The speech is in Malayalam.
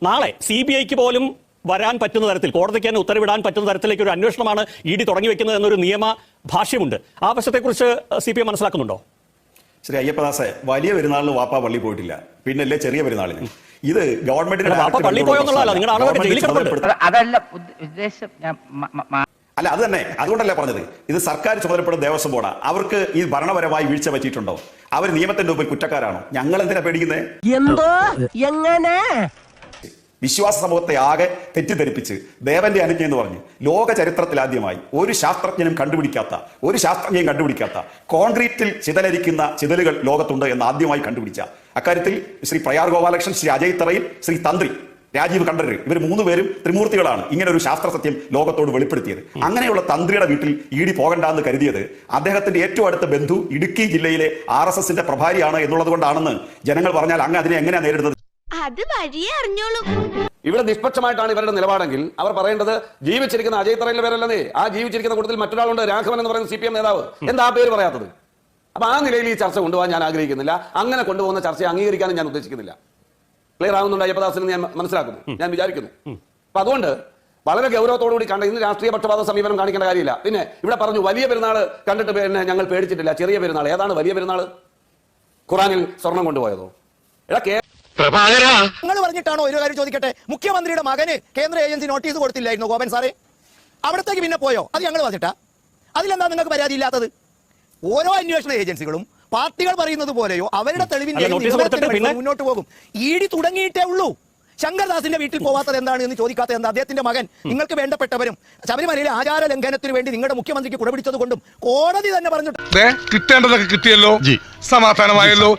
നാളെ CBIക്ക് പോലും വരാൻ പറ്റുന്ന തരത്തിൽ, കോടതിക്ക് തന്നെ ഉത്തരവിടാൻ പറ്റുന്ന തരത്തിലേക്ക് ഒരു അന്വേഷണമാണ് ED തുടങ്ങി വെക്കുന്നത് എന്നൊരു നിയമ ഭാഷ്യമുണ്ട്. ആ വശത്തെക്കുറിച്ച് CPM മനസ്സിലാക്കുന്നുണ്ടോ? ശ്രീ അയ്യപ്പദാസെ, വലിയ പെരുന്നാളിന് വാപ്പ പള്ളി പോയിട്ടില്ല, പിന്നല്ലേ ചെറിയ പെരുന്നാളിന്. ഇത് ഗവൺമെന്റിന്റെ അതല്ല ഉദ്ദേശം. അല്ല, അത് തന്നെ, അതുകൊണ്ടല്ലേ പറഞ്ഞത് ഇത് സർക്കാർ ചുമതലപ്പെടുന്ന ദേവസ്വം ബോർഡാ. അവർക്ക് ഈ ഭരണപരമായി വീഴ്ച പറ്റിയിട്ടുണ്ടോ? അവർ നിയമത്തിന്റെ മുമ്പിൽ കുറ്റക്കാരാണോ? ഞങ്ങൾ എന്തിനാ പേടിക്കുന്നത്? എന്തോ എങ്ങനെ വിശ്വാസ സമൂഹത്തെ ആകെ തെറ്റിദ്ധരിപ്പിച്ച് ദേവന്റെ അനുജ്ഞ എന്ന് പറഞ്ഞ് ലോക ചരിത്രത്തിൽ ആദ്യമായി ഒരു ശാസ്ത്രജ്ഞനും കണ്ടുപിടിക്കാത്ത കോൺക്രീറ്റിൽ ചിതലരിക്കുന്ന ചിതലുകൾ ലോകത്തുണ്ട് എന്ന് ആദ്യമായി കണ്ടുപിടിച്ച അക്കാര്യത്തിൽ ശ്രീ പ്രയാർ ഗോപാലകൃഷ്ണൻ, ശ്രീ അജയ് തറയിൽ, ശ്രീ തന്ത്രി രാജീവ് കണ്ഠരര്, ഇവർ 3 പേരും ത്രിമൂർത്തികളാണ് ഇങ്ങനെ ഒരു ശാസ്ത്ര സത്യം ലോകത്തോട് വെളിപ്പെടുത്തിയത്. അങ്ങനെയുള്ള തന്ത്രിയുടെ വീട്ടിൽ ED പോകണ്ടെന്ന് കരുതിയത് അദ്ദേഹത്തിന്റെ ഏറ്റവും അടുത്ത ബന്ധു ഇടുക്കി ജില്ലയിലെ RSSന്റെ പ്രഭാരിയാണ് എന്നുള്ളത് കൊണ്ടാണെന്ന് ജനങ്ങൾ പറഞ്ഞാൽ അങ്ങ് അതിനെ എങ്ങനെയാണ് നേരിടുന്നത്? അത് വഴിയേ അറിഞ്ഞോളൂ. ഇവിടെ നിഷ്പക്ഷമായിട്ടാണ് ഇവരുടെ നിലപാടെങ്കിൽ അവർ പറയേണ്ടത് ജീവിച്ചിരിക്കുന്ന അജയ് തറയിലെ പേരല്ലേ, ആ ജീവിച്ചിരിക്കുന്ന കൂട്ടത്തിൽ മറ്റൊരാളുണ്ട്, രാഘവൻ എന്ന് പറയുന്ന CPM നേതാവ്. എന്താ പേര് പറയാത്തത്? അപ്പൊ ആ നിലയിൽ ഈ ചർച്ച കൊണ്ടുപോകാൻ ഞാൻ ആഗ്രഹിക്കുന്നില്ല. അങ്ങനെ കൊണ്ടുപോകുന്ന ചർച്ചയെ അംഗീകരിക്കാനും ഞാൻ ഉദ്ദേശിക്കുന്നില്ല. ക്ലിയർ ആകുന്നുണ്ട് അയ്യപ്പദാസിന് ഞാൻ മനസ്സിലാക്കുന്നു, ഞാൻ വിചാരിക്കുന്നു. അപ്പൊ അതുകൊണ്ട് വളരെ ഗൗരവത്തോടുകൂടി കണ്ട ഇന്ന് രാഷ്ട്രീയ പക്ഷപാത സമീപനം കാണിക്കേണ്ട കാര്യമില്ല. പിന്നെ ഇവിടെ പറഞ്ഞു വലിയ പെരുന്നാൾ കണ്ടിട്ട് പിന്നെ ഞങ്ങൾ പേടിച്ചിട്ടില്ല, ചെറിയ പെരുന്നാൾ. ഏതാണ് വലിയ പെരുന്നാൾ? ഖുറാനിൽ സ്വർണം കൊണ്ടുപോയതോ? നിങ്ങൾ പറഞ്ഞിട്ടാണോ? ഒരു കാര്യം ചോദിക്കട്ടെ, മുഖ്യമന്ത്രിയുടെ മകന് കേന്ദ്ര ഏജൻസി നോട്ടീസ് കൊടുത്തില്ലായിരുന്നു ഗോപൻ സാറേ? അവിടത്തേക്ക് പിന്നെ പോയോ? അത് ഞങ്ങൾ പറഞ്ഞിട്ടാ? അതിലെന്താ നിങ്ങൾക്ക് പരാതി ഇല്ലാത്തത്? ഓരോ അന്വേഷണ ഏജൻസികളും പാർട്ടികൾ പറയുന്നത് പോലെയോ അവരുടെ തെളിവിന്റെ മുന്നോട്ട് പോകും. ED തുടങ്ങിയിട്ടേ ഉള്ളൂ. ശങ്കർദാസിന്റെ വീട്ടിൽ പോവാത്തത് എന്താണ് എന്ന് ചോദിക്കാത്തത് എന്താ? അദ്ദേഹത്തിന്റെ മകൻ നിങ്ങൾക്ക് വേണ്ടപ്പെട്ടവരും ശബരിമലയിലെ ആചാര ലംഘനത്തിന് വേണ്ടി നിങ്ങളുടെ മുഖ്യമന്ത്രിക്ക് കുടപിടിച്ചത് കൊണ്ടും കോടതി തന്നെ പറഞ്ഞിട്ട് കിട്ടേണ്ടതൊക്കെ കിട്ടിയല്ലോ, സമാധാനമായല്ലോ.